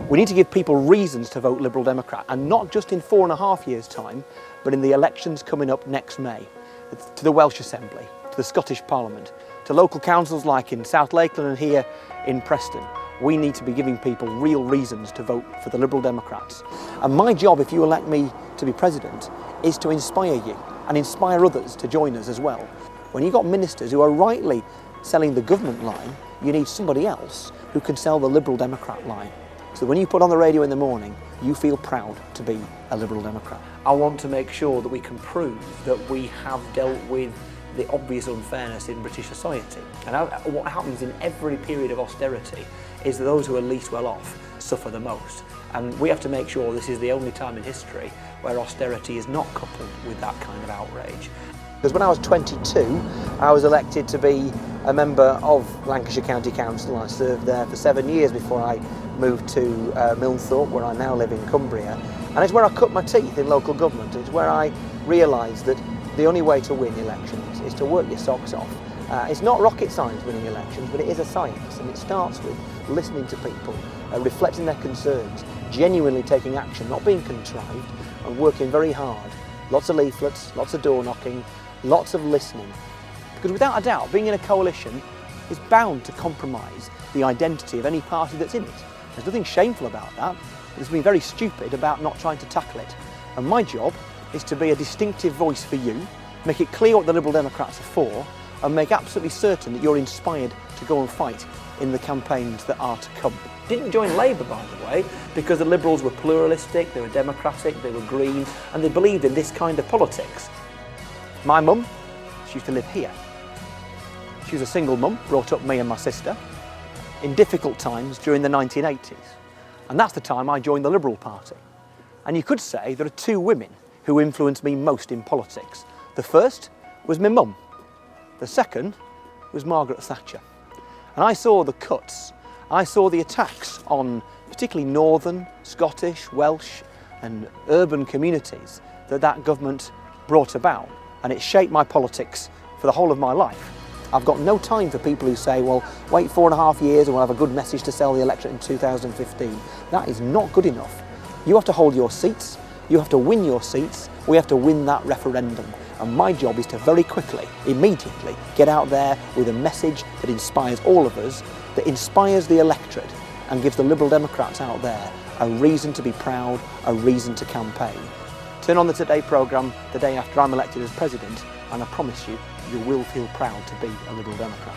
We need to give people reasons to vote Liberal Democrat, and not just in 4.5 years' time, but in the elections coming up next May, to the Welsh Assembly, to the Scottish Parliament, to local councils like in South Lakeland and here in Preston. We need to be giving people real reasons to vote for the Liberal Democrats. And my job, if you elect me to be president, is to inspire you and inspire others to join us as well. When you've got ministers who are rightly selling the government line, you need somebody else who can sell the Liberal Democrat line. So when you put on the radio in the morning, you feel proud to be a Liberal Democrat. I want to make sure that we can prove that we have dealt with the obvious unfairness in British society. And what happens in every period of austerity is that those who are least well off suffer the most. And we have to make sure this is the only time in history where austerity is not coupled with that kind of outrage. Because when I was 22, I was elected to be a member of Lancashire County Council. I served there for 7 years before I moved to Milnthorpe, where I now live in Cumbria. And it's where I cut my teeth in local government. It's where I realised that the only way to win elections is to work your socks off. It's not rocket science winning elections, but it is a science, and it starts with listening to people, reflecting their concerns, genuinely taking action, not being contrived, and working very hard. Lots of leaflets, lots of door knocking, lots of listening. Because without a doubt, being in a coalition is bound to compromise the identity of any party that's in it. There's nothing shameful about that. There's been very stupid about not trying to tackle it. And my job is to be a distinctive voice for you, make it clear what the Liberal Democrats are for, and make absolutely certain that you're inspired to go and fight in the campaigns that are to come. Didn't join Labour, by the way, because the Liberals were pluralistic, they were democratic, they were green, and they believed in this kind of politics. My mum, she used to live here. She was a single mum, brought up me and my sister in difficult times during the 1980s. And that's the time I joined the Liberal Party. And you could say there are two women who influenced me most in politics. The first was my mum. The second was Margaret Thatcher. And I saw the cuts, I saw the attacks on particularly northern, Scottish, Welsh and urban communities that government brought about. And it shaped my politics for the whole of my life. I've got no time for people who say, well, wait 4.5 years and we'll have a good message to sell the election in 2015. That is not good enough. You have to hold your seats, you have to win your seats, we have to win that referendum. And my job is to very quickly, immediately, get out there with a message that inspires all of us, that inspires the electorate and gives the Liberal Democrats out there a reason to be proud, a reason to campaign. Turn on the Today programme the day after I'm elected as President, and I promise you, you will feel proud to be a Liberal Democrat.